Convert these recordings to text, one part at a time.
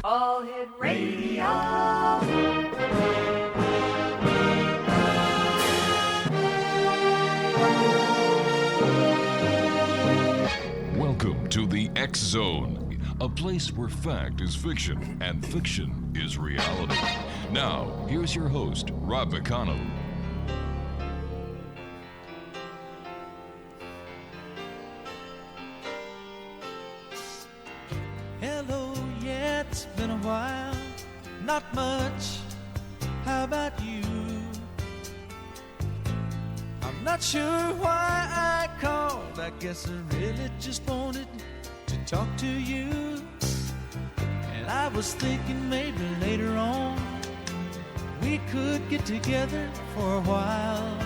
All Hit Radio. Welcome to the X Zone, a place where fact is fiction and fiction is reality. Now, here's your host, Rob McConnell. Hello, yeah, it's been a while. Not much. How about you? I'm not sure why I called. I guess I really just wanted to talk to you. And I was thinking maybe later on we could get together for a while.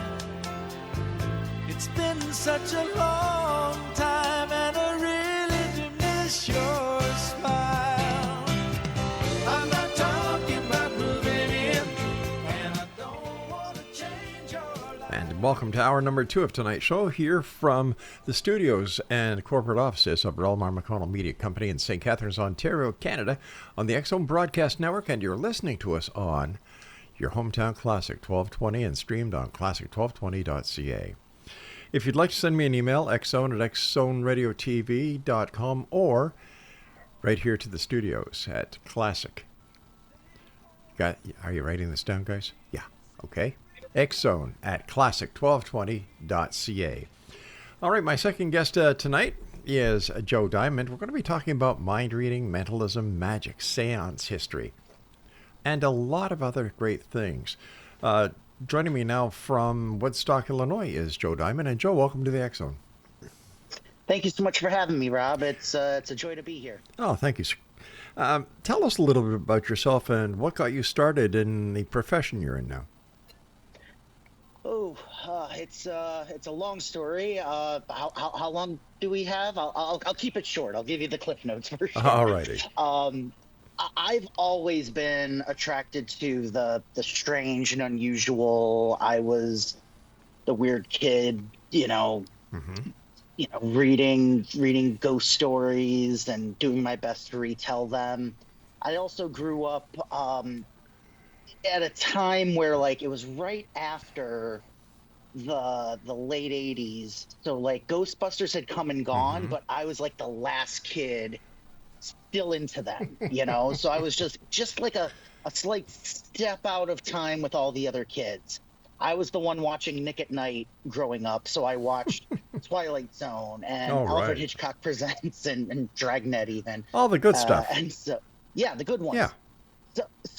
It's been such a long time and I really do miss your smile. I'm not talking about moving in, and I don't want to change your life. And welcome to hour number 2 of tonight's show here from the studios and corporate offices of Relmar McConnell Media Company in St. Catharines, Ontario, Canada, on the X Zone Broadcast Network, and you're listening to us on your hometown Classic 1220 and streamed on classic1220.ca. If you'd like to send me an email, xzone at xzoneradiotv.com, or right here to the studios at Classic. Are you writing this down, guys? Yeah. Okay. xzone at classic1220.ca. All right, my second guest tonight is Joe Diamond. We're going to be talking about mind reading, mentalism, magic, seance history, and a lot of other great things. Joining me now from Woodstock, Illinois is Joe Diamond. And Joe, welcome to the X Zone. Thank you so much for having me, Rob. It's a joy to be here. Oh, thank you, sir. Tell us a little bit about yourself and what got you started in the profession you're in now. Oh, it's a long story. How long do we have? I'll keep it short. I'll give you the cliff notes for sure. All righty. I've always been attracted to the strange and unusual. I was the weird kid, reading ghost stories and doing my best to retell them. I also grew up at a time where it was right after the late 80s. So Ghostbusters had come and gone, but I was the last kid still into them, so I was just like a slight step out of time with all the other kids. I was the one watching Nick at Night growing up, so I watched Twilight Zone and Alfred Hitchcock Presents and Dragnet even. All the good stuff. And so, yeah, the good ones. Yeah.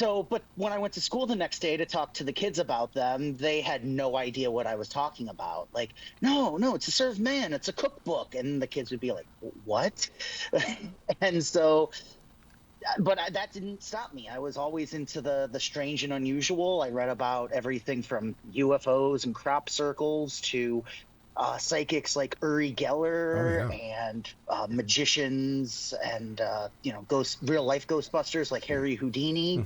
But when I went to school the next day to talk to the kids about them, they had no idea what I was talking about. No, it's a served man. It's a cookbook. And the kids would be like, what? And so, but that didn't stop me. I was always into the strange and unusual. I read about everything from UFOs and crop circles to psychics like Uri Geller and magicians and real life Ghostbusters like Harry Houdini.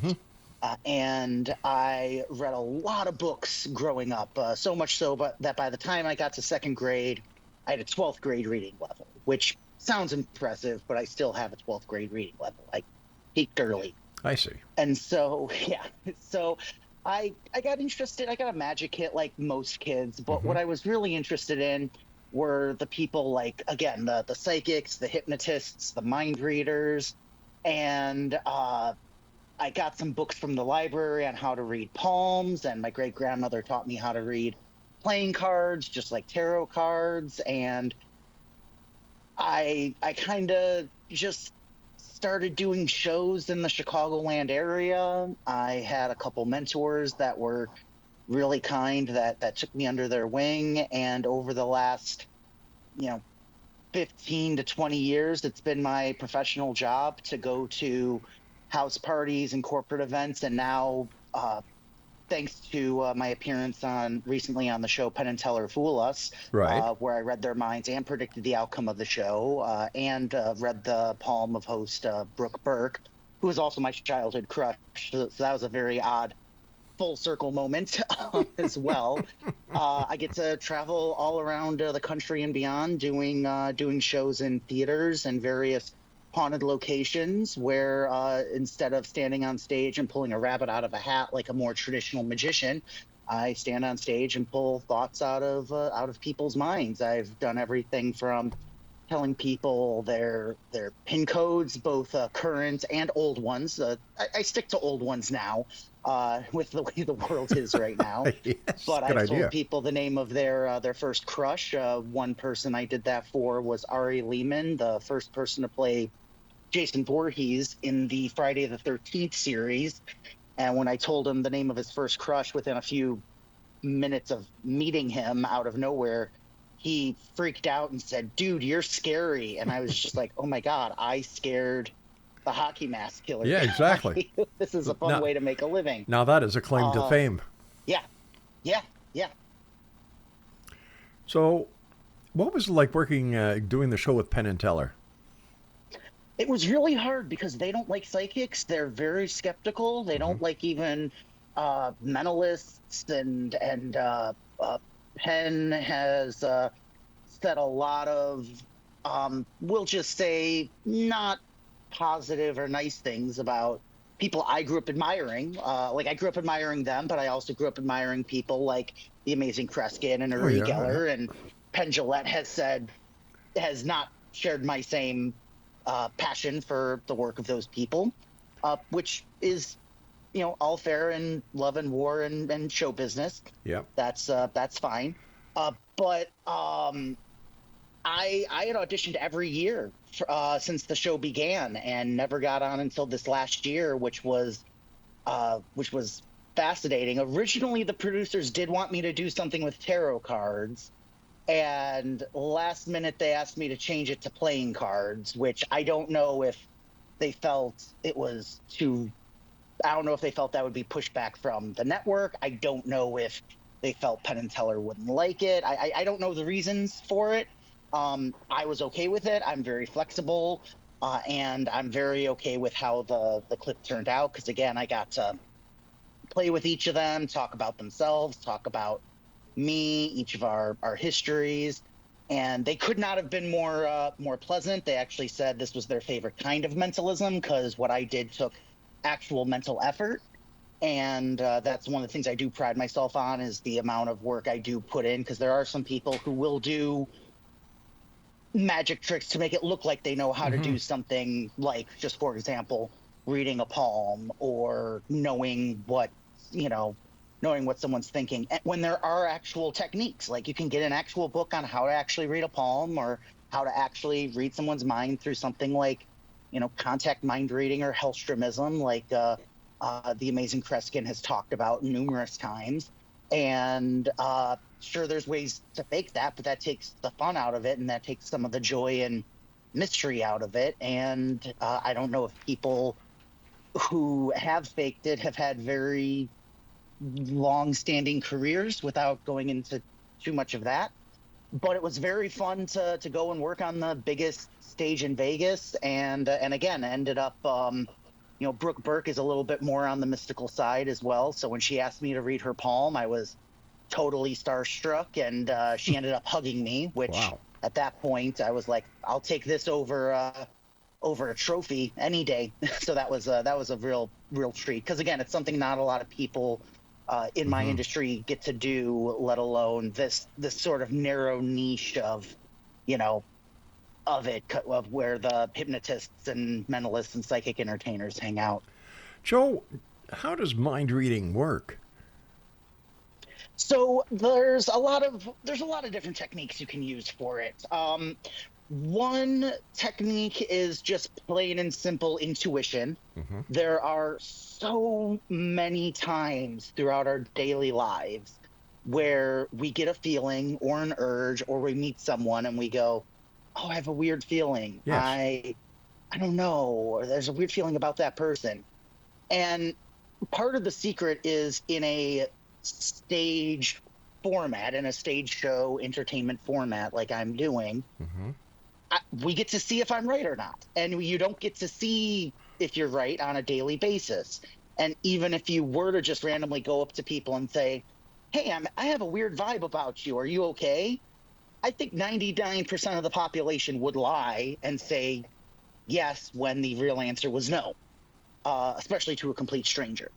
And I read a lot of books growing up, so much so that by the time I got to second grade, I had a 12th grade reading level, which sounds impressive, but I still have a 12th grade reading level. I peaked early. I see. And so, I got interested. I got a magic hit like most kids, but what I was really interested in were the people the psychics, the hypnotists, the mind readers. And I got some books from the library on how to read palms, and my great-grandmother taught me how to read playing cards, just like tarot cards. And I kind of just started doing shows in the Chicagoland area. I had a couple mentors that were really kind that took me under their wing. And over the last, 15 to 20 years, it's been my professional job to go to house parties and corporate events. And now, thanks to my appearance recently on the show Penn and Teller Fool Us, where I read their minds and predicted the outcome of the show, and read the palm of host Brooke Burke, who was also my childhood crush. So that was a very odd full circle moment as well. I get to travel all around the country and beyond, doing shows in theaters and various haunted locations where instead of standing on stage and pulling a rabbit out of a hat like a more traditional magician, I stand on stage and pull thoughts out of people's minds. I've done everything from telling people their pin codes, both current and old ones. I stick to old ones now with the way the world is right now. Yes, but good I've idea. told people the name of their first crush. One person I did that for was Ari Lehman, the first person to play Jason Voorhees in the Friday the 13th series. And when I told him the name of his first crush within a few minutes of meeting him out of nowhere, he freaked out and said, "Dude, you're scary." And I was just like, oh my God, I scared the hockey mask killer. Yeah, exactly. This is a fun way to make a living. Now that is a claim to fame. Yeah. So what was it like working, doing the show with Penn and Teller? It was really hard because they don't like psychics. They're very skeptical. They don't like even mentalists, and Penn has said a lot of, we'll just say, not positive or nice things about people I grew up admiring. Like I grew up admiring them, but I also grew up admiring people like the amazing Kreskin and Uri Geller. And Penn Jillette has not shared my same passion for the work of those people, which is, all fair in love and war and show business. Yeah, that's fine. But I had auditioned every year since the show began and never got on until this last year, which was fascinating. Originally, the producers did want me to do something with tarot cards. And last minute, they asked me to change it to playing cards, which I don't know if they felt it was too. I don't know if they felt that would be pushback from the network. I don't know if they felt Penn and Teller wouldn't like it. I don't know the reasons for it. I was okay with it. I'm very flexible, and I'm very okay with how the clip turned out. Because again, I got to play with each of them, talk about themselves, talk about me, each of our histories, and they could not have been more pleasant. They actually said this was their favorite kind of mentalism because what I did took actual mental effort, and that's one of the things I do pride myself on is the amount of work I do put in, because there are some people who will do magic tricks to make it look like they know how to do something, like, just for example, reading a palm or knowing what someone's thinking, when there are actual techniques. Like, you can get an actual book on how to actually read a palm or how to actually read someone's mind through something like, contact mind reading or Hellstromism, like the amazing Kreskin has talked about numerous times. And sure, there's ways to fake that, but that takes the fun out of it, and that takes some of the joy and mystery out of it. And I don't know if people who have faked it have had very long-standing careers without going into too much of that, but it was very fun to go and work on the biggest stage in Vegas, and again ended up Brooke Burke is a little bit more on the mystical side as well, so when she asked me to read her palm, I was totally starstruck, and she ended up hugging me, which at that point I was like, I'll take this over a trophy any day. So that was a real treat, because again, it's something not a lot of people in my industry get to do, let alone this sort of narrow niche of where the hypnotists and mentalists and psychic entertainers hang out. Joe, how does mind reading work? So there's a lot of different techniques you can use for it. One technique is just plain and simple intuition. There are so many times throughout our daily lives where we get a feeling or an urge, or we meet someone and we go, oh, I have a weird feeling. Yes. I don't know, or there's a weird feeling about that person. And part of the secret is in a stage format, in a stage show entertainment format like I'm doing, we get to see if I'm right or not. And you don't get to see if you're right on a daily basis. And even if you were to just randomly go up to people and say, hey, I have a weird vibe about you, are you okay? I think 99% of the population would lie and say, yes when the real answer was no, especially to a complete stranger.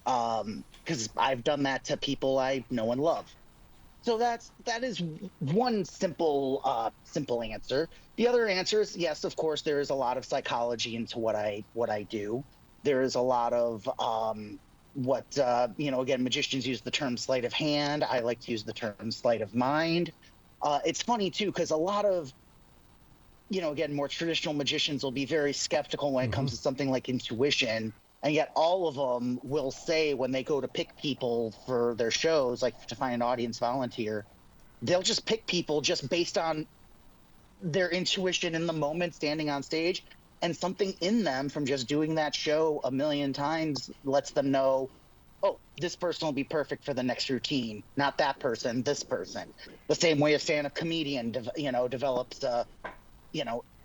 Because I've done that to people I know and love. So that is one simple answer. The other answer is yes, of course, there is a lot of psychology into what I do. There is a lot of again, magicians use the term sleight of hand. I like to use the term sleight of mind. It's funny too, because a lot of, again, more traditional magicians will be very skeptical when it comes to something like intuition. And yet all of them will say when they go to pick people for their shows, like to find an audience volunteer, they'll just pick people just based on their intuition in the moment standing on stage. And something in them from just doing that show a million times lets them know, oh, this person will be perfect for the next routine. Not that person, this person. The same way a stand-up comedian, develops a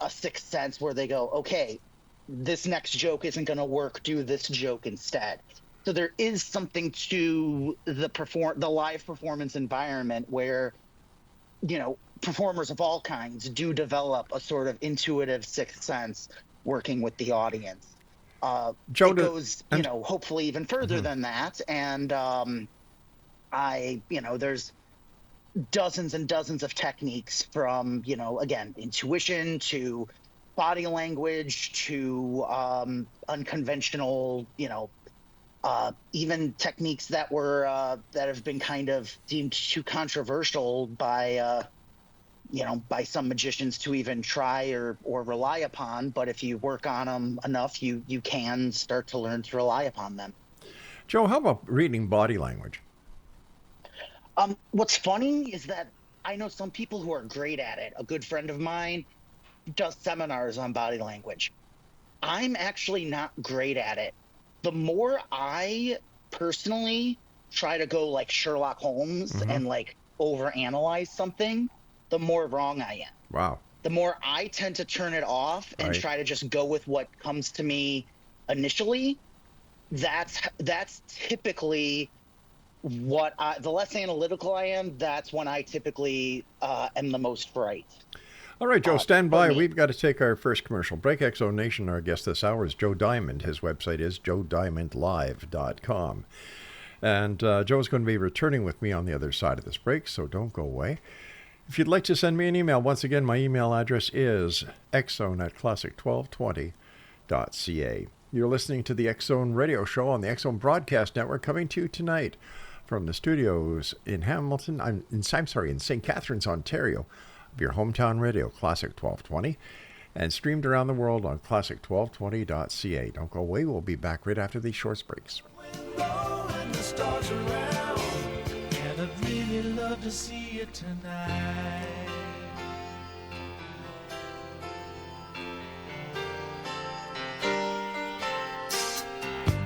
sixth sense where they go, okay, this next joke isn't going to work, do this joke instead. So there is something to the live performance environment where, performers of all kinds do develop a sort of intuitive sixth sense working with the audience. Joe, it goes, hopefully even further than that. And there's dozens and dozens of techniques from, again, intuition to body language to unconventional, even techniques that have been kind of deemed too controversial by some magicians to even try or rely upon. But if you work on them enough, you can start to learn to rely upon them. Joe, how about reading body language? What's funny is that I know some people who are great at it. A good friend of mine does seminars on body language. I'm actually not great at it. The more I personally try to go like Sherlock Holmes and like overanalyze something, the more wrong I am. Wow. The more I tend to turn it off and try to just go with what comes to me initially. That's typically what the less analytical I am, that's when I typically am the most bright. All right, Joe, stand by. We've got to take our first commercial break. Exo Nation, our guest this hour is Joe Diamond. His website is joediamondlive.com. And Joe's going to be returning with me on the other side of this break, so don't go away. If you'd like to send me an email, once again, my email address is xzone@classic1220.ca. You're listening to the X-Zone Radio Show on the X-Zone Broadcast Network, coming to you tonight from the studios in in St. Catharines, Ontario, of your hometown radio, Classic 1220, and streamed around the world on classic1220.ca. Don't go away. We'll be back right after these short breaks. And the stars around, and I'd really love to see you tonight.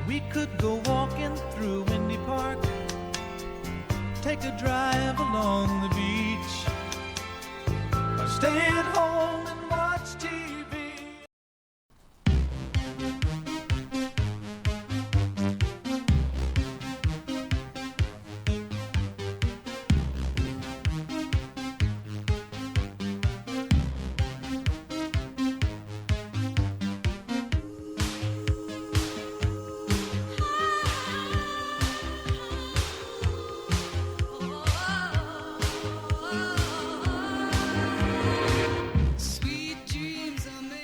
We could go walking through Windy Park, take a drive along the beach, or stay at home and watch TV.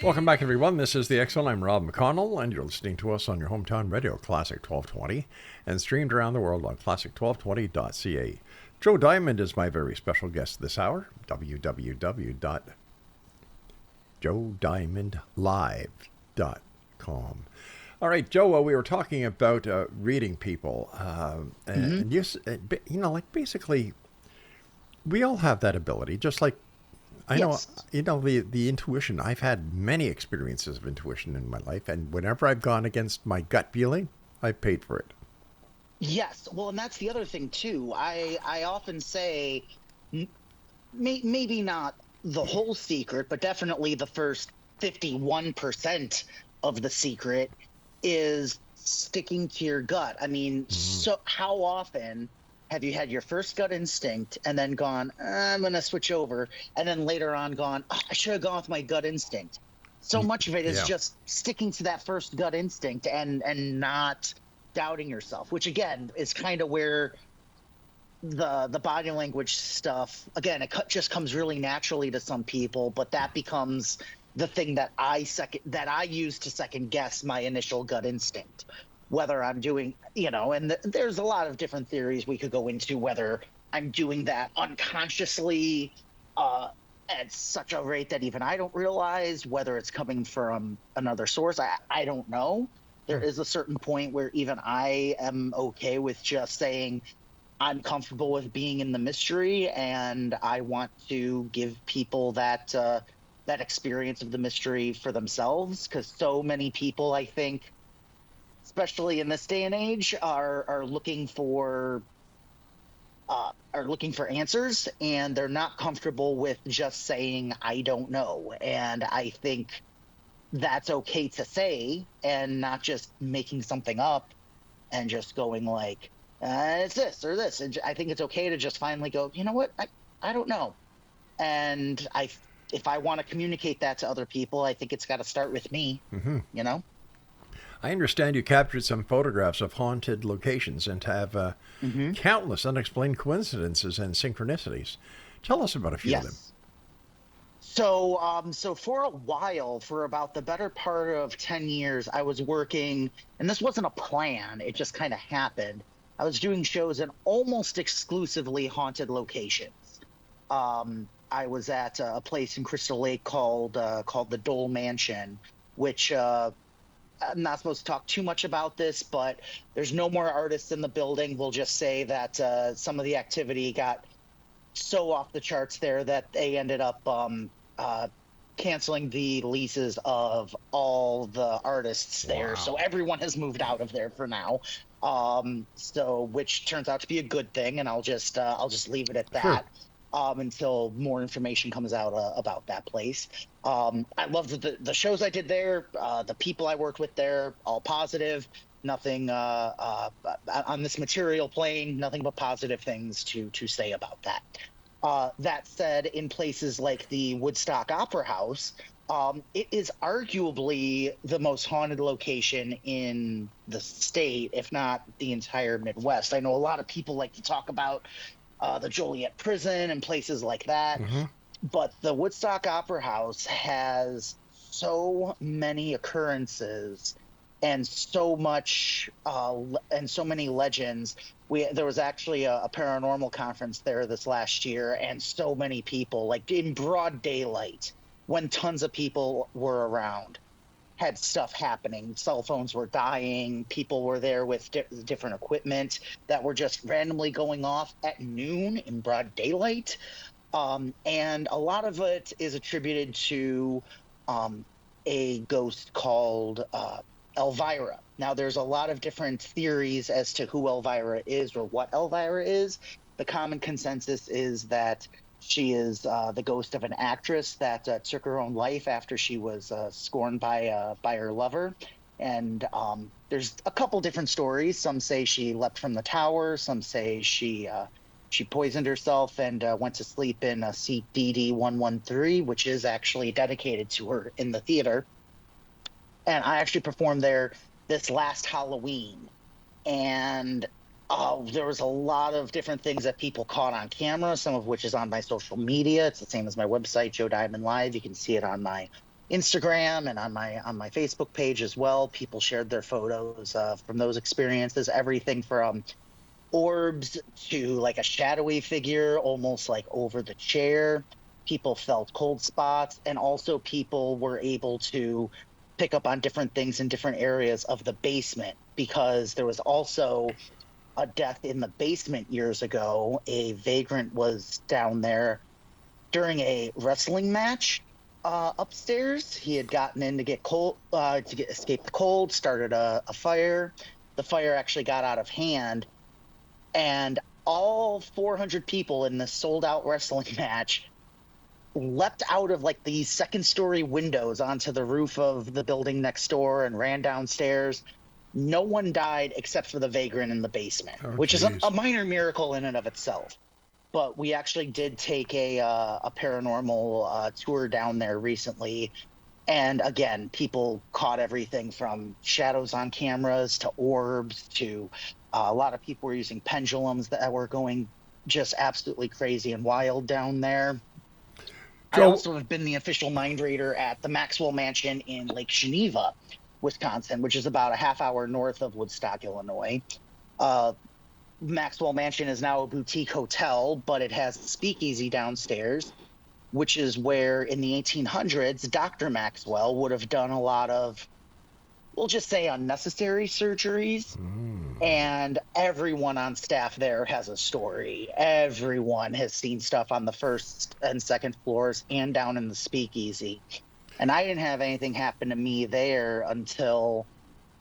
Welcome back, everyone. This is the X-Zone. I'm Rob McConnell, and you're listening to us on your hometown radio, Classic 1220, and streamed around the world on classic1220.ca. Joe Diamond is my very special guest this hour, www.joediamondlive.com. All right, Joe, we were talking about reading people, and basically, we all have that ability, just like I know, Yes. the intuition. I've had many experiences of intuition in my life, and whenever I've gone against my gut feeling, I've paid for it. Yes. Well, and that's the other thing, too. I often say maybe not the whole secret, but definitely the first 51% of the secret is sticking to your gut. I mean, so how often have you had your first gut instinct and then gone, I'm going to switch over, and then later on gone, I should have gone with my gut instinct? So much of it is Yeah. just sticking to that first gut instinct and not doubting yourself, which again is kind of where the body language stuff, again, just comes really naturally to some people, but that becomes the thing that I use to second guess my initial gut instinct, whether I'm doing, and there's a lot of different theories we could go into, whether I'm doing that unconsciously at such a rate that even I don't realize, whether it's coming from another source. I don't know. There is a certain point where even I am okay with just saying, I'm comfortable with being in the mystery, and I want to give people that experience of the mystery for themselves, because so many people, I think, especially in this day and age, are looking for answers, and they're not comfortable with just saying I don't know. And I think that's okay to say, and not just making something up and just going like, it's this or this. And I think it's okay to just finally go, you know what? I don't know. And if I want to communicate that to other people, I think it's got to start with me, I understand you captured some photographs of haunted locations and have countless unexplained coincidences and synchronicities. Tell us about a few of them. So for a while, for about the better part of 10 years, I was working, and this wasn't a plan, it just kind of happened. I was doing shows in almost exclusively haunted locations. I was at a place in Crystal Lake called the Dole Mansion, which I'm not supposed to talk too much about this, but there's no more artists in the building. We'll just say that some of the activity got so off the charts there that they ended up canceling the leases of all the artists there. Wow. So everyone has moved out of there for now. Which turns out to be a good thing, and I'll just leave it at that. Until more information comes out about that place. I loved the shows I did there, the people I worked with there, all positive. Nothing on this material plane, nothing but positive things to say about that. That said, in places like the Woodstock Opera House, it is arguably the most haunted location in the state, if not the entire Midwest. I know a lot of people like to talk about the Joliet Prison and places like that, but the Woodstock Opera House has so many occurrences and so much and so many legends. There was actually a paranormal conference there this last year, and so many people, like in broad daylight, when tons of people were around, had stuff happening. Cell phones were dying. People were there with different equipment that were just randomly going off at noon in broad daylight. And a lot of it is attributed to a ghost called Elvira. Now, there's a lot of different theories as to who Elvira is or what Elvira is. The common consensus is that she is the ghost of an actress that took her own life after she was scorned by her lover. And there's a couple different stories. Some say she leapt from the tower. Some say she poisoned herself and went to sleep in a seat DD113, which is actually dedicated to her in the theater. And I actually performed there this last Halloween. And there was a lot of different things that people caught on camera, some of which is on my social media. It's the same as my website, Joe Diamond Live. You can see it on my Instagram and on my Facebook page as well. People shared their photos from those experiences, everything from orbs to like a shadowy figure almost like over the chair. People felt cold spots, and also people were able to pick up on different things in different areas of the basement, because there was also a death in the basement years ago. A vagrant was down there during a wrestling match upstairs. He had gotten in to get cold, escape the cold, started a fire. The fire actually got out of hand, and all 400 people in this sold-out wrestling match leapt out of like these second-story windows onto the roof of the building next door and ran downstairs. No one died except for the vagrant in the basement, which is a minor miracle in and of itself. But we actually did take a paranormal tour down there recently, And again, people caught everything from shadows on cameras to orbs to a lot of people were using pendulums that were going just absolutely crazy and wild down there. I Joe, also have been the official mind reader at the Maxwell Mansion in Lake Geneva, Wisconsin, which is about a half hour north of Woodstock, Illinois. Maxwell Mansion is now a boutique hotel, but it has a speakeasy downstairs, which is where in the 1800s, Dr. Maxwell would have done a lot of, we'll just say, unnecessary surgeries. And everyone on staff there has a story. Everyone has seen stuff on the first and second floors and down in the speakeasy. And I didn't have anything happen to me there until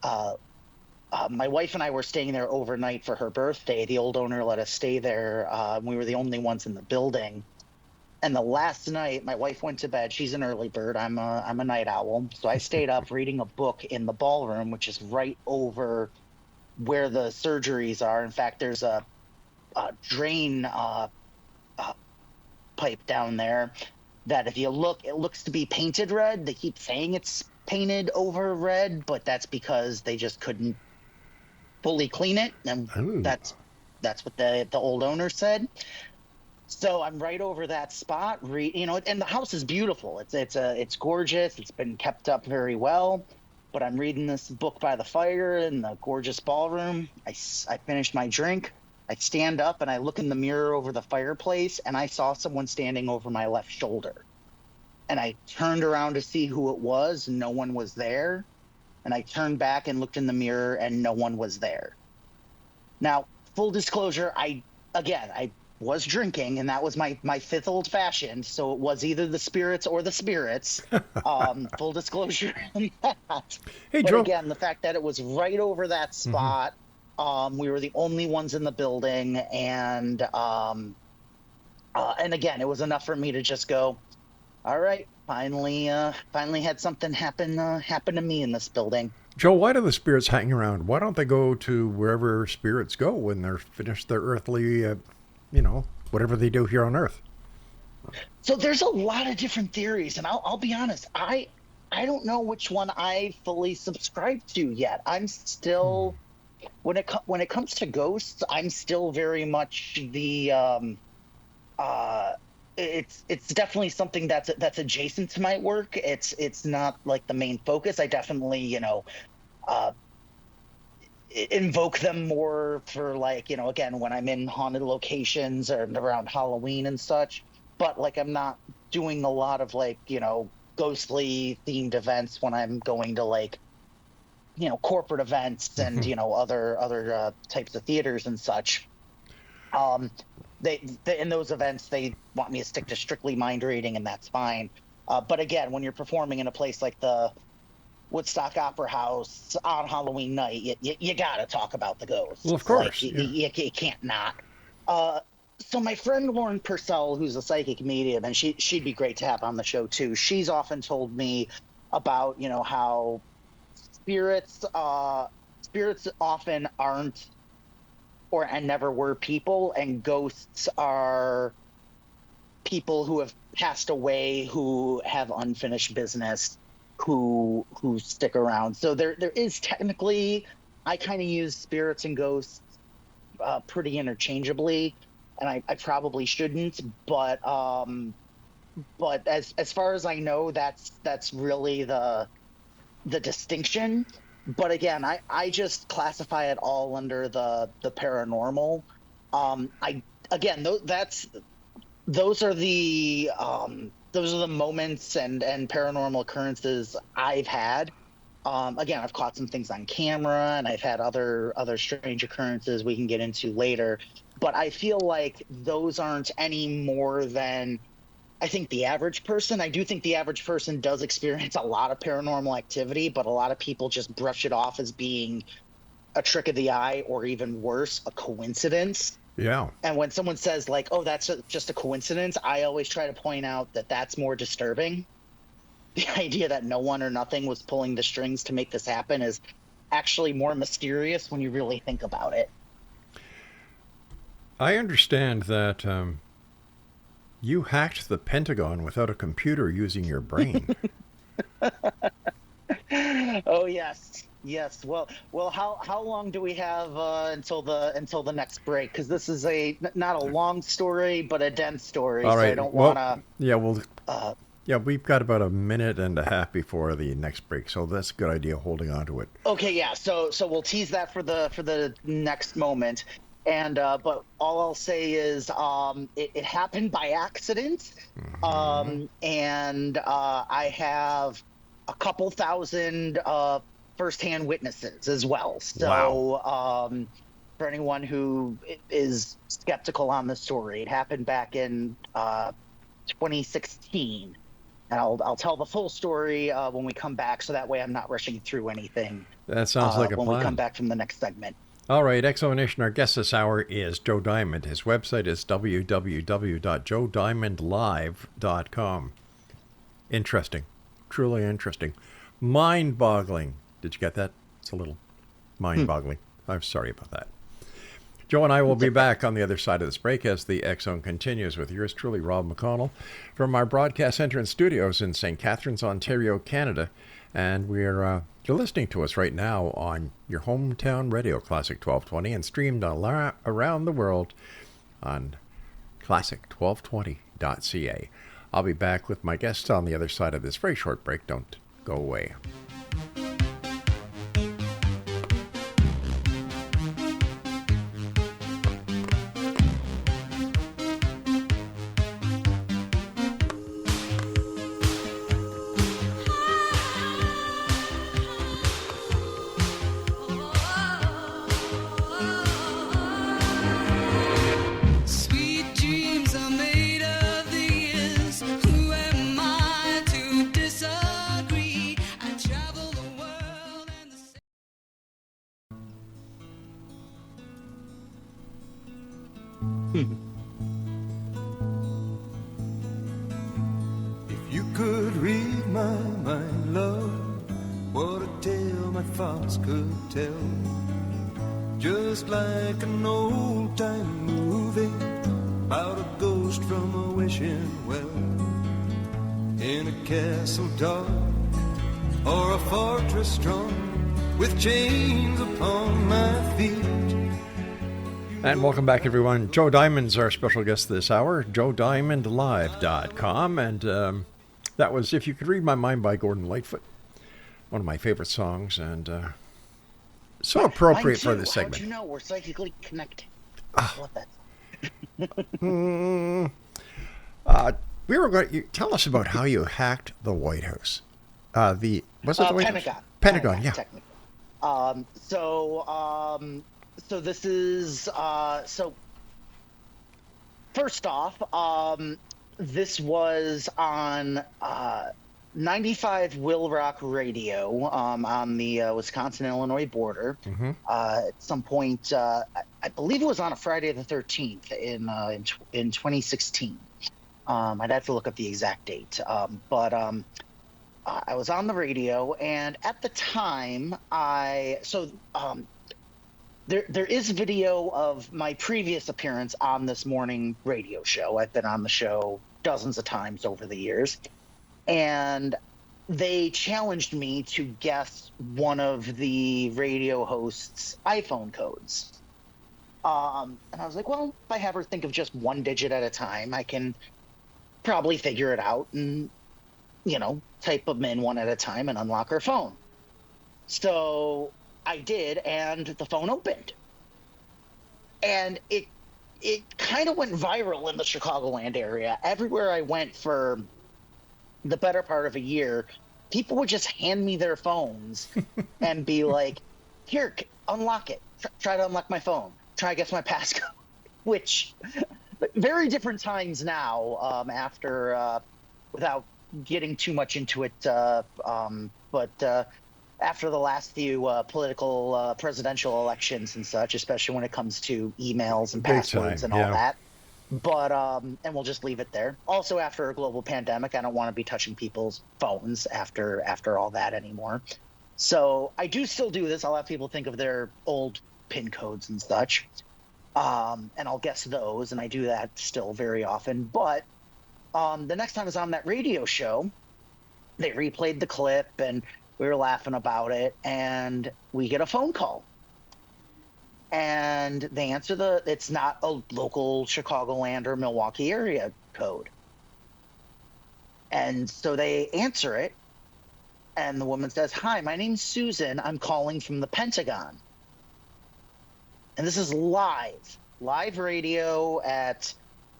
my wife and I were staying there overnight for her birthday. The old owner let us stay there. We were the only ones in the building. And the last night, my wife went to bed. She's an early bird. I'm a night owl. So I stayed up reading a book in the ballroom, which is right over where the surgeries are. In fact, there's a drain pipe down there that if you look, it looks to be painted red. They keep saying it's painted over red, but that's because they just couldn't fully clean it. And that's what the old owner said. So I'm right over that spot, and the house is beautiful. It's gorgeous. It's been kept up very well. But I'm reading this book by the fire in the gorgeous ballroom. I finished my drink. I stand up and I look in the mirror over the fireplace, and I saw someone standing over my left shoulder. And I turned around to see who it was. No one was there. And I turned back and looked in the mirror, and no one was there. Now, full disclosure, I was drinking, and that was my fifth old fashioned, so it was either the spirits or the spirits. Full disclosure on that. Hey, but Joe. Again, the fact that it was right over that spot, we were the only ones in the building, and again, it was enough for me to just go, all right, finally had something happen to me in this building. Joe, why do the spirits hang around? Why don't they go to wherever spirits go when they're finished their earthly whatever they do here on Earth? So there's a lot of different theories, and I'll be honest, I don't know which one I fully subscribe to yet. I'm still, when it comes to ghosts, I'm still very much the it's definitely something that's adjacent to my work. It's not like the main focus. I definitely invoke them more for again, when I'm in haunted locations or around Halloween and such, but I'm not doing a lot of ghostly themed events when I'm going to corporate events and other types of theaters and such. They in those events they want me to stick to strictly mind reading, and that's fine. But again, when you're performing in a place like the Woodstock Opera House on Halloween night, you gotta talk about the ghosts. Well, of course. You can't not. So my friend Lauren Purcell, who's a psychic medium, and she'd be great to have on the show too. She's often told me about how spirits often aren't and never were people, and ghosts are people who have passed away, who have unfinished business, who stick around. So there is technically, I kind of use spirits and ghosts pretty interchangeably, and I probably shouldn't, but as far as I know, that's really the distinction. But again, I just classify it all under the paranormal. Those are the moments and paranormal occurrences I've had. Again, I've caught some things on camera, and I've had other strange occurrences we can get into later. But I feel like those aren't any more than, I think, the average person. I do think the average person does experience a lot of paranormal activity, but a lot of people just brush it off as being a trick of the eye, or even worse, a coincidence. Yeah. And when someone says oh, that's just a coincidence, I always try to point out that that's more disturbing. The idea that no one or nothing was pulling the strings to make this happen is actually more mysterious when you really think about it. I understand that you hacked the Pentagon without a computer, using your brain. Oh yes, yes. Well. How long do we have until the next break? Because this is not a long story, but a dense story. All So I right. don't Well, want to. yeah, well, Uh, yeah, we've got about a minute and a half before the next break, so that's a good idea holding on to it. okay, yeah. So we'll tease that for the next moment. And but all I'll say is it happened by accident. And I have a couple thousand firsthand witnesses as well. Wow. So for anyone who is skeptical on the story, it happened back in 2016. And I'll tell the full story when we come back, so that way I'm not rushing through anything That sounds like a when plan. we come back from the next segment. All right, Exonation, our guest this hour is Joe Diamond. His website is www.joediamondlive.com. Interesting. Truly interesting. Mind-boggling. Did you get that? It's a little mind-boggling. I'm sorry about that. Joe and I will be back on the other side of this break as the X Zone continues with yours truly, Rob McConnell, from our broadcast center and studios in St. Catharines, Ontario, Canada. And you're listening to us right now on your hometown radio, Classic 1220, and streamed around the world on classic1220.ca. I'll be back with my guests on the other side of this very short break. Don't go away. If you could read my mind, love, what a tale my thoughts could tell. Just like an old-time movie about a ghost from a wishing well, in a castle dark or a fortress strong with chains upon my feet. And welcome back, everyone. Joe Diamond's our special guest this hour, joediamondlive.com. And that was If You Could Read My Mind by Gordon Lightfoot, one of my favorite songs, and so appropriate for this segment. How'd you know we're psychically connected? What that? We were going to tell us about how you hacked the White House. Was it the White Pentagon. House? Pentagon, yeah. Technically. So this is so. First off, this was on 95 Will Rock Radio on the Wisconsin-Illinois border. At some point, I believe it was on a Friday the 13th in 2016. I'd have to look up the exact date, but I was on the radio, and at the time, there is video of my previous appearance on this morning radio show. I've been on the show dozens of times over the years, and they challenged me to guess one of the radio host's iPhone codes. And I was like, well, if I have her think of just one digit at a time, I can probably figure it out and, type them in one at a time and unlock her phone. So I did, and the phone opened. And it kind of went viral in the Chicagoland area. Everywhere I went for the better part of a year, people would just hand me their phones and be like, here, unlock it. Try to unlock my phone. Try to guess my passcode. Which, very different times now, after, without getting too much into it, but after the last few political presidential elections and such, especially when it comes to emails and passwords and all that. But and we'll just leave it there. Also, after a global pandemic, I don't want to be touching people's phones after all that anymore. So I do still do this. I'll have people think of their old PIN codes and such, and I'll guess those, and I do that still very often. But the next time I was on that radio show, They replayed the clip, and we were laughing about it, and we get a phone call. And they answer it's not a local Chicagoland or Milwaukee area code. And so they answer it, and the woman says, "Hi, my name's Susan. I'm calling from the Pentagon." And this is live radio at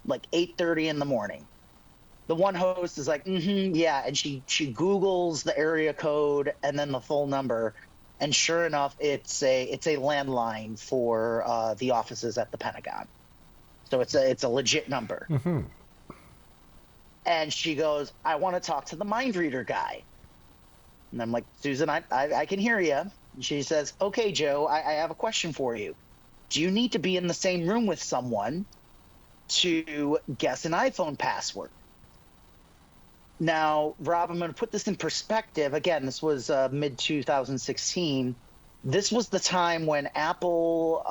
like 8:30 in the morning. The one host is like, yeah, and she Googles the area code and then the full number, and sure enough, it's a landline for the offices at the Pentagon. So it's a legit number. Mm-hmm. And she goes, "I want to talk to the mind reader guy." And I'm like, "Susan, I can hear you." And she says, "Okay, Joe, I have a question for you. Do you need to be in the same room with someone to guess an iPhone password?" Now, Rob, I'm going to put this in perspective. Again, this was mid-2016. This was the time when Apple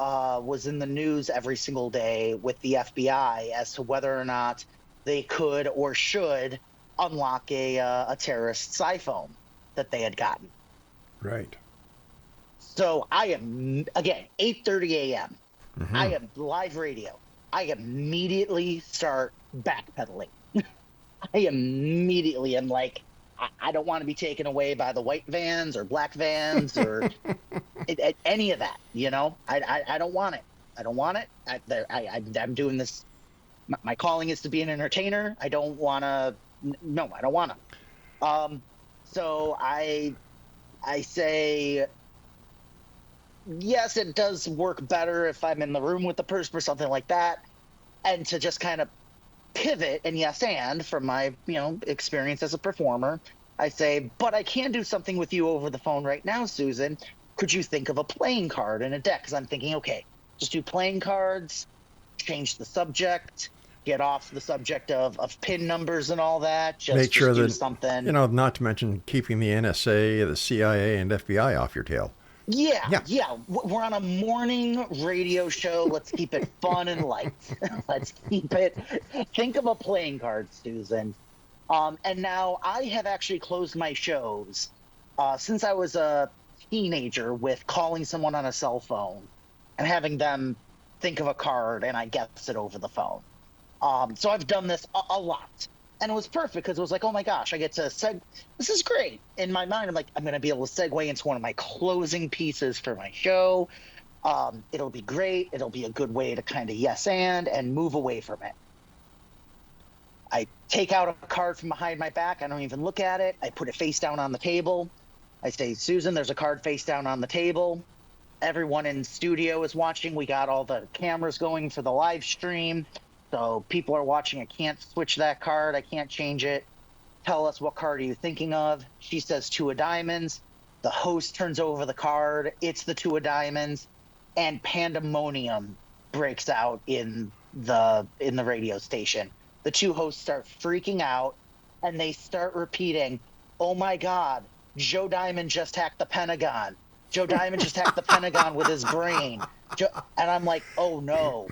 was in the news every single day with the FBI as to whether or not they could or should unlock a terrorist's iPhone that they had gotten. Right. So I am, again, 8:30 a.m. Mm-hmm. I am live radio. I immediately start backpedaling. I immediately am like, I don't want to be taken away by the white vans or black vans or any of that, you know? I don't want it. I don't want it. I'm doing this. My calling is to be an entertainer. I don't want to. No, I don't want to. So I say, yes, it does work better if I'm in the room with the person or something like that. And to just kind of pivot and yes and from my experience as a performer, I say, but I can do something with you over the phone right now, Susan. Could you think of a playing card and a deck? Because I'm thinking, okay, just do playing cards, change the subject, get off the subject of PIN numbers and all that. Make sure do that something. Not to mention keeping the NSA, the CIA, and FBI off your tail. Yeah. We're on a morning radio show. Let's keep it fun and light. Let's keep it. Think of a playing card, Susan. And now I have actually closed my shows since I was a teenager with calling someone on a cell phone and having them think of a card and I guess it over the phone. So I've done this a lot. And it was perfect because it was like, oh my gosh, I get to this is great. In my mind, I'm like, I'm going to be able to segue into one of my closing pieces for my show. It'll be great. It'll be a good way to kind of yes and move away from it. I take out a card from behind my back. I don't even look at it. I put it face down on the table. I say, Susan, there's a card face down on the table. Everyone in studio is watching. We got all the cameras going for the live stream. So people are watching. I can't switch that card. I can't change it. Tell us, what card are you thinking of? She says 2 of diamonds. The host turns over the card. It's the 2 of diamonds. And pandemonium breaks out in the radio station. The 2 hosts start freaking out, and they start repeating, "Oh my God, Joe Diamond just hacked the Pentagon. Joe Diamond just hacked the Pentagon with his brain." And I'm like, oh no.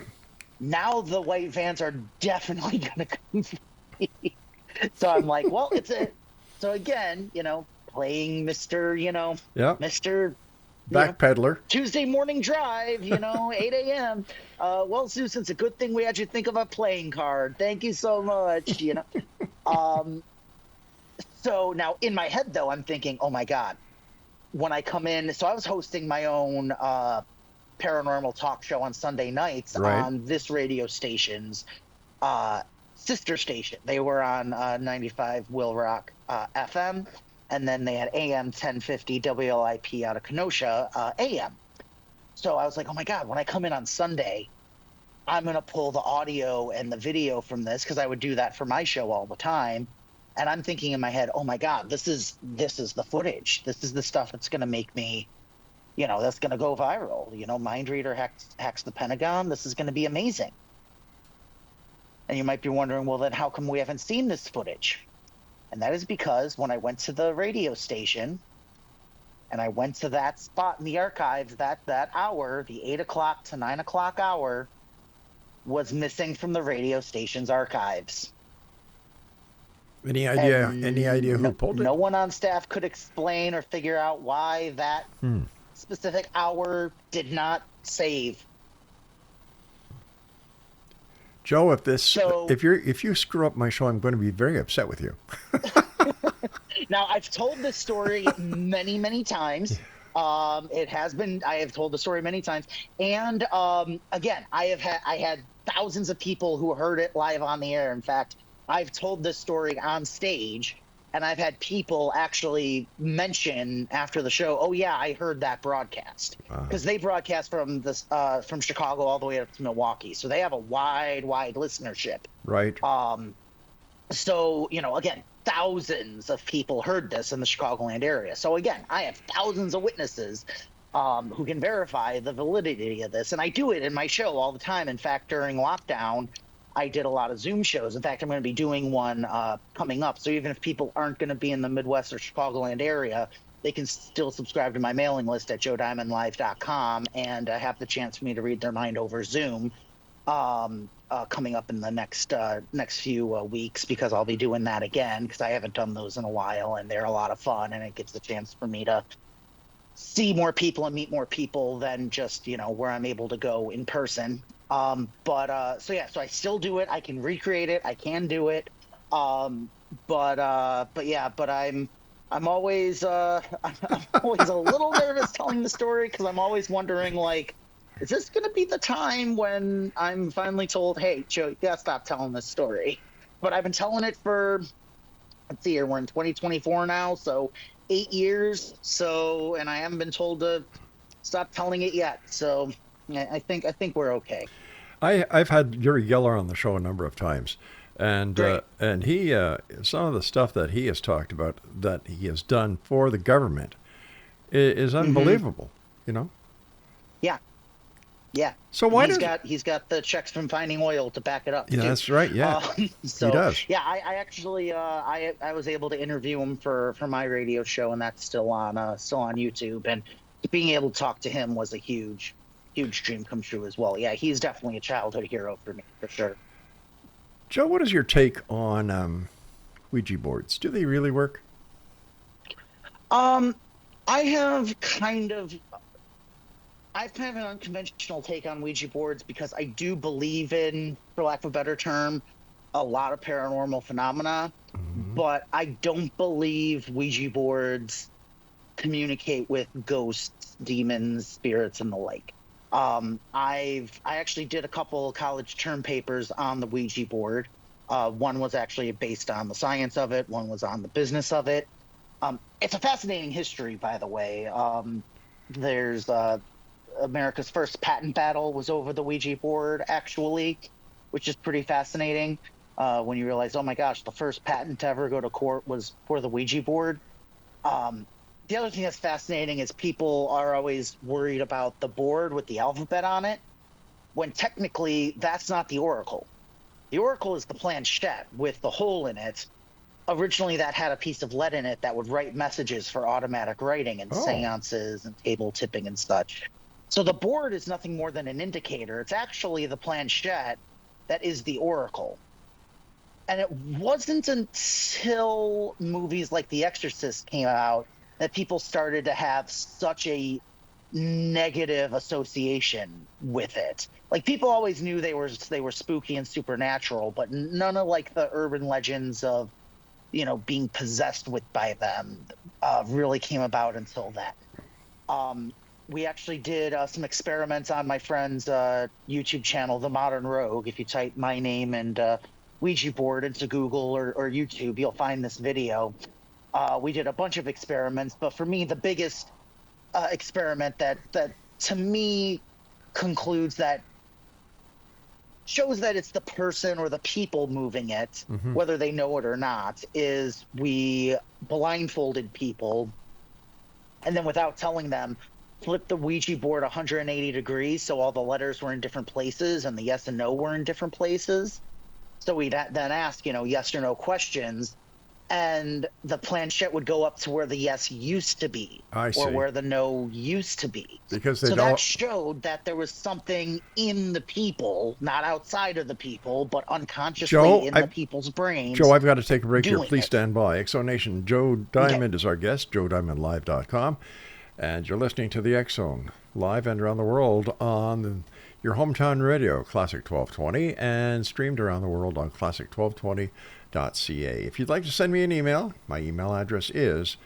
Now the white vans are definitely going to come for me. So I'm like, well, so again, playing Mr. Mr. Backpedaler. Tuesday morning drive, 8 a.m. Well, Susan, it's a good thing we had you think of a playing card. Thank you so much, So now in my head, though, I'm thinking, oh my God, when I come in, so I was hosting my own paranormal talk show on Sunday nights on this radio station's sister station. They were on 95 Will Rock FM, and then they had AM 1050 WLIP out of Kenosha AM. So I was like, oh my God, when I come in on Sunday, I'm going to pull the audio and the video from this, because I would do that for my show all the time. And I'm thinking in my head, oh my God, this is the footage. This is the stuff that's going to make me, that's going to go viral. Mind Reader hacks the Pentagon. This is going to be amazing. And you might be wondering, well, then how come we haven't seen this footage? And that is because when I went to the radio station and I went to that spot in the archives, that hour, the 8 o'clock to 9 o'clock hour, was missing from the radio station's archives. Any idea? Any idea who no, pulled it? no one on staff could explain or figure out why that specific hour did not save. Joe, if So- if you screw up my show, I'm going to be very upset with you. Now, I've told this story many, many times. I have told the story many times. And again, I had thousands of people who heard it live on the air. In fact, I've told this story on stage, and I've had people actually mention after the show, "Oh yeah, I heard that broadcast," because they broadcast from Chicago all the way up to Milwaukee, so they have a wide listenership. Right. So, again, thousands of people heard this in the Chicagoland area. So again, I have thousands of witnesses who can verify the validity of this, and I do it in my show all the time. In fact, during lockdown, I did a lot of Zoom shows. In fact, I'm going to be doing one coming up. So even if people aren't going to be in the Midwest or Chicagoland area, they can still subscribe to my mailing list at joediamondlive.com and have the chance for me to read their mind over Zoom coming up in the next few weeks, because I'll be doing that again, because I haven't done those in a while, and they're a lot of fun, and it gives the chance for me to see more people and meet more people than just, where I'm able to go in person. So I still do it. I can recreate it. I can do it. I'm always I'm always a little nervous telling the story, because I'm always wondering, like, is this going to be the time when I'm finally told, "Hey, Joe, you gotta stop telling this story"? But I've been telling it for, let's see here, we're in 2024 now, so 8 years. So, and I haven't been told to stop telling it yet. So I think we're okay. I've had Yuri Geller on the show a number of times, and he some of the stuff that he has talked about that he has done for the government is unbelievable. Yeah. So why he's got the checks from Finding Oil to back it up? Yeah, too. that's right. Yeah, he does. Yeah, I actually I was able to interview him for my radio show, and that's still on YouTube. And being able to talk to him was a huge dream come true as well. Yeah, he's definitely a childhood hero for me, for sure. Joe, what is your take on Ouija boards? Do they really work? I have kind of an unconventional take on Ouija boards, because I do believe in, for lack of a better term, a lot of paranormal phenomena, but I don't believe Ouija boards communicate with ghosts, demons, spirits, and the like. I actually did a couple college term papers on the Ouija board. One was actually based on the science of it. One was on the business of it. It's a fascinating history, by the way. There's America's first patent battle was over the Ouija board, actually, which is pretty fascinating. When you realize, oh my gosh, the first patent to ever go to court was for the Ouija board. The other thing that's fascinating is people are always worried about the board with the alphabet on it, when technically that's not the oracle. The oracle is the planchette with the hole in it. Originally, that had a piece of lead in it that would write messages for automatic writing and seances and table tipping and such. So the board is nothing more than an indicator. It's actually the planchette that is the oracle. And it wasn't until movies like The Exorcist came out that people started to have such a negative association with it. Like, people always knew they were spooky and supernatural, but none of like the urban legends of, being possessed by them really came about until then. We actually did some experiments on my friend's YouTube channel, The Modern Rogue. If you type my name and Ouija board into Google or YouTube, you'll find this video. We did a bunch of experiments, but for me, the biggest experiment that to me shows that it's the person or the people moving it, whether they know it or not, is we blindfolded people, and then without telling them, flipped the Ouija board 180 degrees, so all the letters were in different places and the yes and no were in different places. So we then ask, yes or no questions, and the planchette would go up to where the yes used to be, I see. or where the no used to be. Because they So don't. that showed that there was something in the people, not outside of the people, but unconsciously the people's brains. Joe, I've got to take a break here. Please it. stand by. Exonation, Joe Diamond is our guest, JoeDiamondLive.com. And you're listening to the X Zone, live and around the world on your hometown radio, Classic 1220, and streamed around the world on classic1220.ca. If you'd like to send me an email, my email address is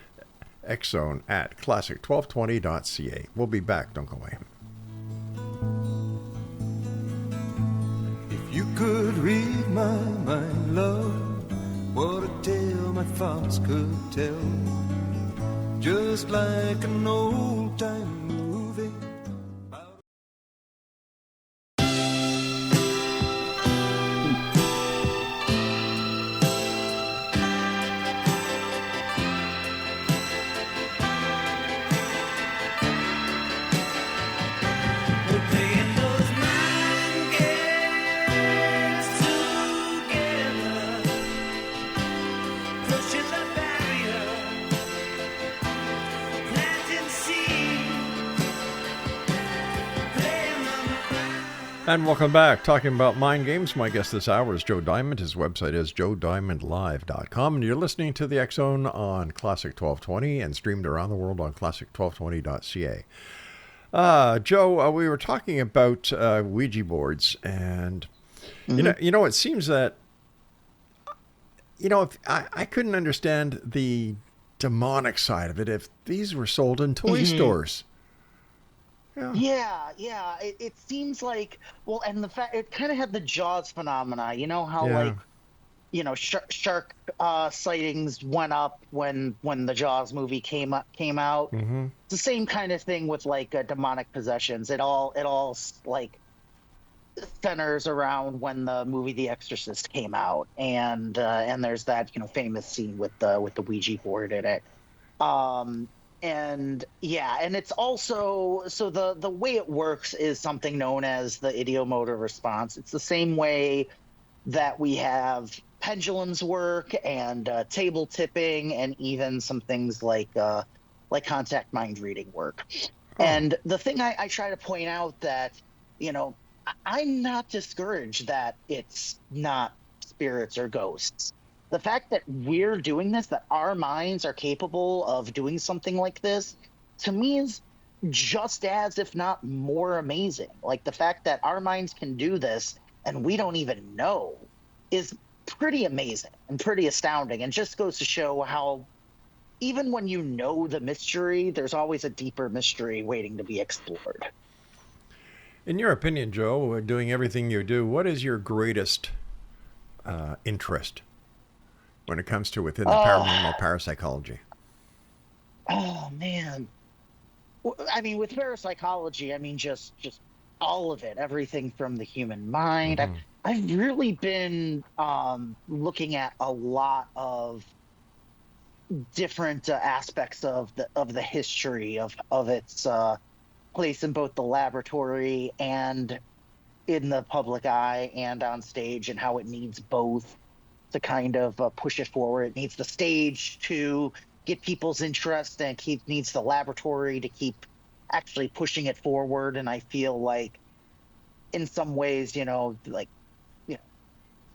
xzone@classic1220.ca. We'll be back. Don't go away. If you could read my mind, love, what a tale my thoughts could tell. Just like an old-time movie. And welcome back. Talking about mind games, my guest this hour is Joe Diamond. His website is JoeDiamondLive.com. And you're listening to the X Zone on Classic 1220 and streamed around the world on classic1220.ca. Joe, we were talking about Ouija boards, and you know, it seems that if I couldn't understand the demonic side of it if these were sold in toy stores. Yeah. It seems like, well, and the fact it kind of had the Jaws phenomena. You know how shark sightings went up when the Jaws movie came out. Mm-hmm. It's the same kind of thing with like demonic possessions. It all like centers around when the movie The Exorcist came out, and there's that famous scene with the Ouija board in it. And it's also, so the way it works is something known as the ideomotor response. It's the same way that we have pendulums work, and table tipping, and even some things like contact mind reading work. And the thing I try to point out that, I'm not discouraged that it's not spirits or ghosts. The fact that we're doing this, that our minds are capable of doing something like this, to me is just as, if not more amazing. Like the fact that our minds can do this and we don't even know is pretty amazing and pretty astounding, and just goes to show how even when you know the mystery, there's always a deeper mystery waiting to be explored. In your opinion, Joe, doing everything you do, what is your greatest interest when it comes to within the paranormal parapsychology? Oh, man. I mean, with parapsychology, I mean, just all of it, everything from the human mind. Mm-hmm. I've really been looking at a lot of different aspects of the history of its place in both the laboratory and in the public eye and on stage, and how it needs both to kind of push it forward. It needs the stage to get people's interest, and needs the laboratory to keep actually pushing it forward. And I feel like in some ways,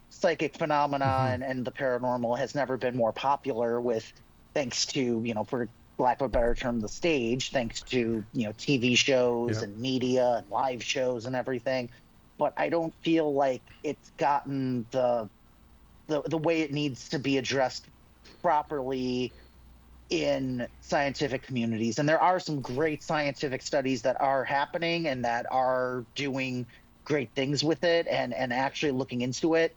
psychic phenomena and the paranormal has never been more popular, with thanks to, for lack of a better term, the stage, thanks to, TV shows and media and live shows and everything. But I don't feel like it's gotten the way it needs to be addressed properly in scientific communities. And there are some great scientific studies that are happening and that are doing great things with it and actually looking into it.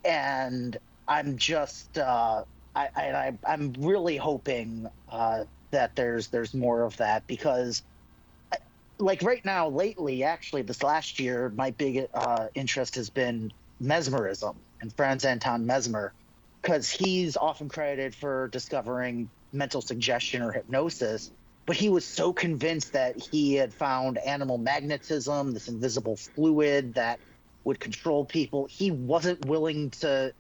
And I'm just I'm really hoping that there's more of that, because like right now, lately, actually this last year, my big interest has been mesmerism and Franz Anton Mesmer, because he's often credited for discovering mental suggestion or hypnosis, but he was so convinced that he had found animal magnetism, this invisible fluid that would control people. He wasn't willing to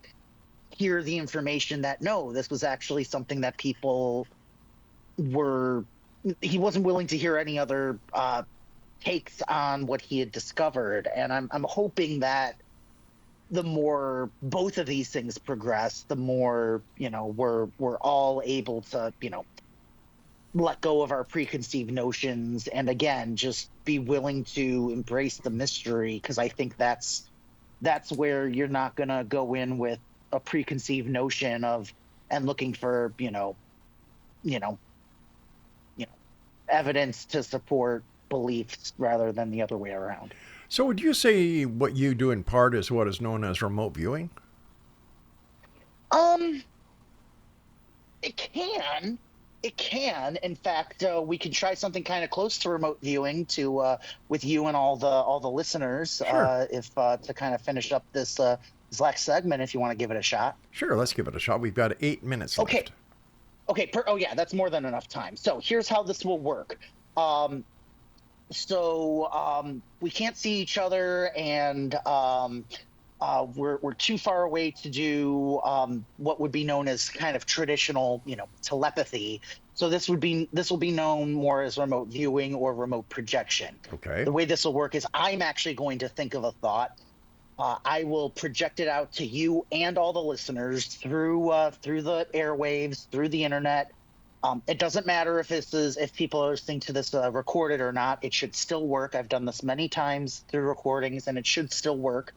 hear the information that, no, this was actually something that people were, he wasn't willing to hear any other takes on what he had discovered. And I'm hoping that the more both of these things progress, the more, we're all able to, let go of our preconceived notions and, again, just be willing to embrace the mystery, because I think that's where you're not going to go in with a preconceived notion of and looking for, evidence to support beliefs rather than the other way around. So would you say what you do in part is what is known as remote viewing? It can. It can. In fact, we can try something kind of close to remote viewing with you and all the listeners. Sure. If to kind of finish up this last segment, if you want to give it a shot. Sure, let's give it a shot. We've got 8 minutes left. Okay. Yeah, that's more than enough time. So here's how this will work. We can't see each other, and we're too far away to do what would be known as kind of traditional, telepathy. So this will be known more as remote viewing or remote projection. Okay. The way this will work is I'm actually going to think of a thought. I will project it out to you and all the listeners through the airwaves, through the internet. It doesn't matter if people are listening to this recorded or not. It should still work. I've done this many times through recordings, and it should still work.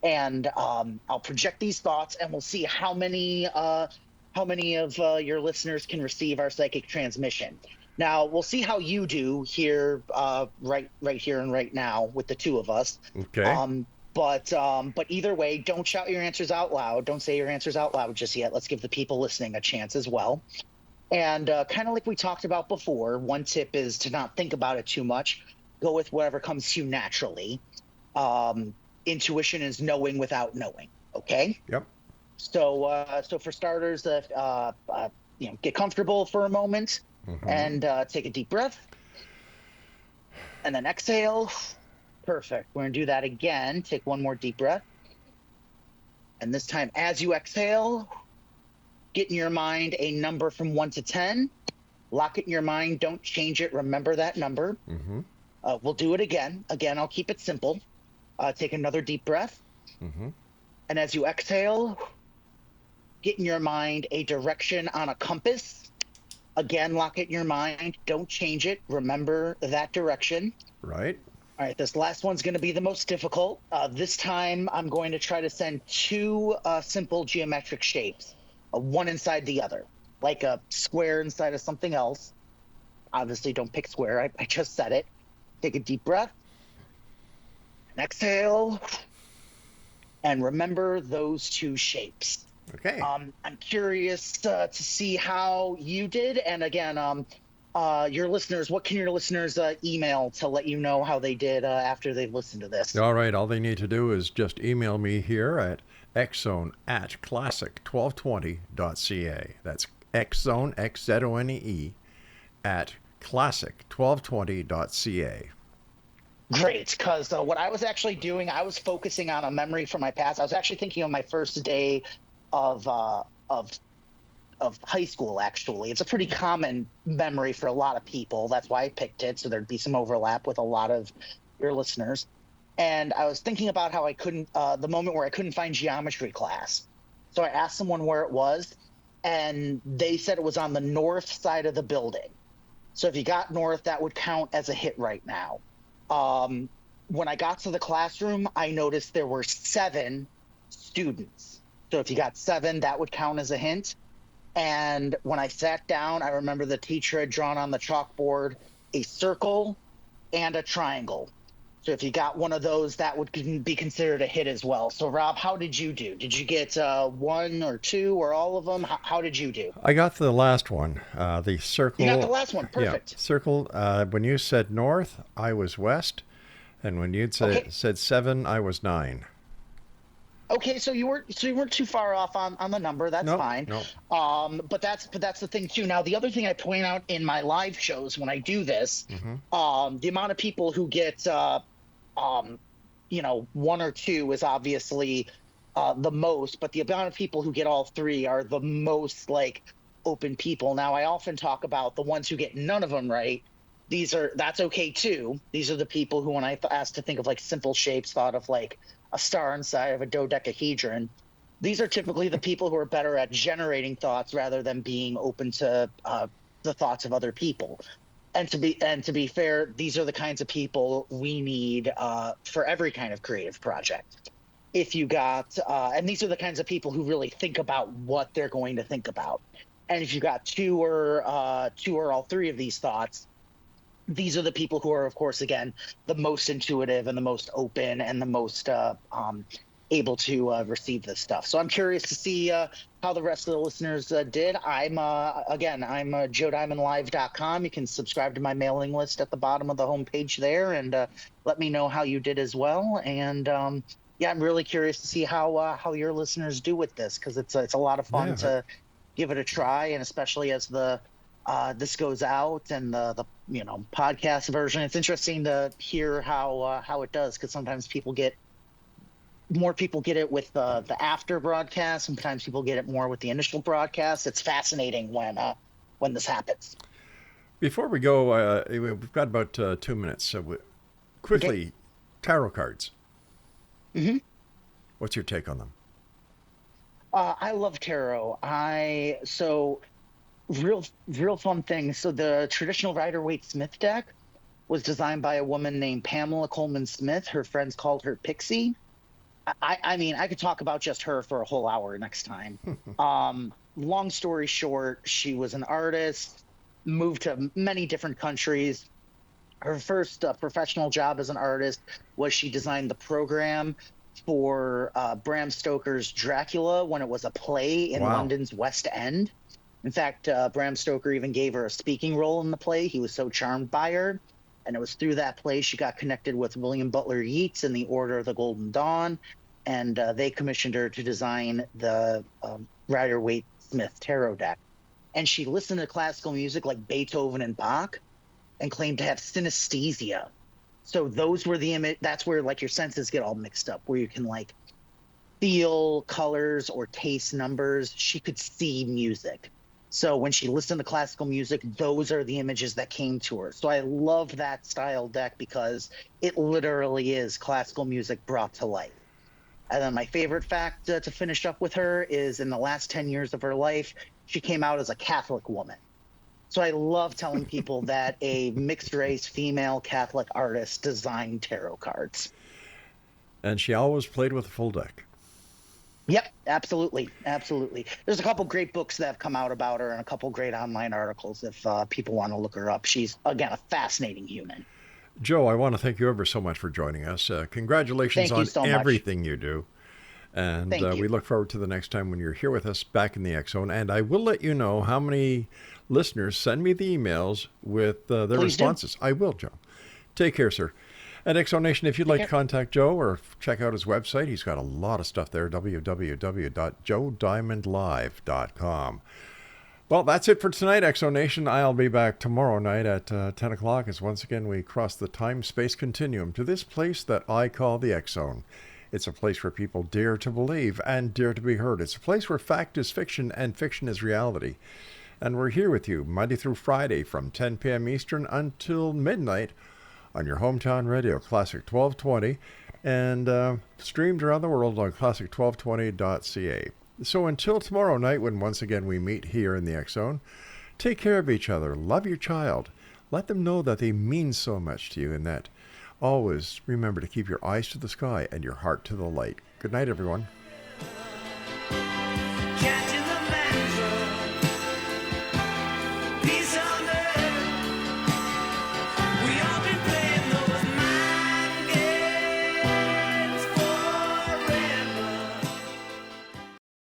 And I'll project these thoughts, and we'll see how many of your listeners can receive our psychic transmission. Now, we'll see how you do here, right here and right now with the two of us. Okay. But either way, don't shout your answers out loud. Don't say your answers out loud just yet. Let's give the people listening a chance as well. And kind of like we talked about before, one tip is to not think about it too much. Go with whatever comes to you naturally. Intuition is knowing without knowing. Okay. Yep. So for starters, get comfortable for a moment, and take a deep breath, and then exhale. Perfect. We're gonna do that again. Take one more deep breath, and this time, as you exhale, get in your mind a number from 1 to 10. Lock it in your mind. Don't change it. Remember that number. Mm-hmm. We'll do it again. Again, I'll keep it simple. Take another deep breath. Mm-hmm. And as you exhale, get in your mind a direction on a compass. Again, lock it in your mind. Don't change it. Remember that direction. Right. All right, this last one's going to be the most difficult. This time, I'm going to try to send two simple geometric shapes, one inside the other, like a square inside of something else. Obviously, don't pick square. I just said it. Take a deep breath. And exhale. And remember those two shapes. Okay. I'm curious to see how you did. And again, your listeners, what can your listeners email to let you know how they did after they've listened to this? All right. All they need to do is just email me here at xzone@classic1220.ca. That's xzone, XZONE, at classic1220.ca. Great, because what I was actually doing, I was focusing on a memory from my past. I was actually thinking of my first day of high school. Actually, it's a pretty common memory for a lot of people. That's why I picked it, so there'd be some overlap with a lot of your listeners. And I was thinking about how I couldn't, the moment where I couldn't find geometry class. So I asked someone where it was, and they said it was on the north side of the building. So if you got north, that would count as a hit right now. When I got to the classroom, I noticed there were 7 students. So if you got 7, that would count as a hint. And when I sat down, I remember the teacher had drawn on the chalkboard a circle and a triangle. So if you got one of those, that would be considered a hit as well. So Rob, how did you do? Did you get 1 or 2 or all of them? How did you do? I got the last one, the circle. You got the last one. Perfect. Yeah, circle. When you said north, I was west. And when you'd said 7, I was 9. Okay, so you weren't too far off on the number. That's fine. No. But that's the thing too. Now the other thing I point out in my live shows when I do this, the amount of people who get 1 or 2 is obviously the most, but the amount of people who get all three are the most like open people. Now, I often talk about the ones who get none of them right. That's okay too. These are the people who, when I asked to think of like simple shapes, thought of like a star inside of a dodecahedron. These are typically the people who are better at generating thoughts rather than being open to the thoughts of other people. And to be fair, these are the kinds of people we need for every kind of creative project. If you got, and these are the kinds of people who really think about what they're going to think about. And if you got two or all three of these thoughts, these are the people who are, of course, again, the most intuitive and the most open and the most able to receive this stuff. So I'm curious to see how the rest of the listeners did. I'm JoeDiamondLive.com. You can subscribe to my mailing list at the bottom of the homepage there, and let me know how you did as well. And yeah, I'm really curious to see how your listeners do with this, because it's a lot of fun to give it a try, and especially as the this goes out and the podcast version, it's interesting to hear how it does, because sometimes more people get it with the after broadcast. Sometimes people get it more with the initial broadcast. It's fascinating when this happens. Before we go, we've got about 2 minutes. So quickly, Okay. Tarot cards. Mm-hmm. What's your take on them? I love tarot. Real fun thing. So the traditional Rider-Waite-Smith deck was designed by a woman named Pamela Coleman Smith. Her friends called her Pixie. I mean, I could talk about just her for a whole hour next time. Long story short, she was an artist, moved to many different countries. Her first professional job as an artist was she designed the program for Bram Stoker's Dracula when it was a play in London's West End. In fact, Bram Stoker even gave her a speaking role in the play. He was so charmed by her. And it was through that play she got connected with William Butler Yeats in the Order of the Golden Dawn. And they commissioned her to design the Rider-Waite-Smith tarot deck. And she listened to classical music like Beethoven and Bach and claimed to have synesthesia. So those were the image. That's where like your senses get all mixed up, where you can like feel colors or taste numbers. She could see music. So when she listened to classical music, those are the images that came to her. So I love that style deck because it literally is classical music brought to life. And then my favorite fact to finish up with her is in the last 10 years of her life, she came out as a Catholic woman. So I love telling people that a mixed race female Catholic artist designed tarot cards. And she always played with a full deck. Yep, absolutely. Absolutely. There's a couple great books that have come out about her and a couple great online articles if people want to look her up. She's, again, a fascinating human. Joe, I want to thank you ever so much for joining us. Congratulations on everything you do. And we look forward to the next time when you're here with us back in the X Zone. And I will let you know how many listeners send me the emails with their responses. I will, Joe. Take care, sir. At X Zone Nation, if you'd like to contact Joe or check out his website, he's got a lot of stuff there, www.joediamondlive.com. Well, that's it for tonight, X Zone Nation. I'll be back tomorrow night at 10 o'clock as once again we cross the time-space continuum to this place that I call the X Zone. It's a place where people dare to believe and dare to be heard. It's a place where fact is fiction and fiction is reality. And we're here with you Monday through Friday from 10 p.m. Eastern until midnight on your hometown radio, Classic 1220, and streamed around the world on classic1220.ca. So until tomorrow night, when once again we meet here in the X Zone, take care of each other, love your child, let them know that they mean so much to you, and that always remember to keep your eyes to the sky and your heart to the light. Good night, everyone.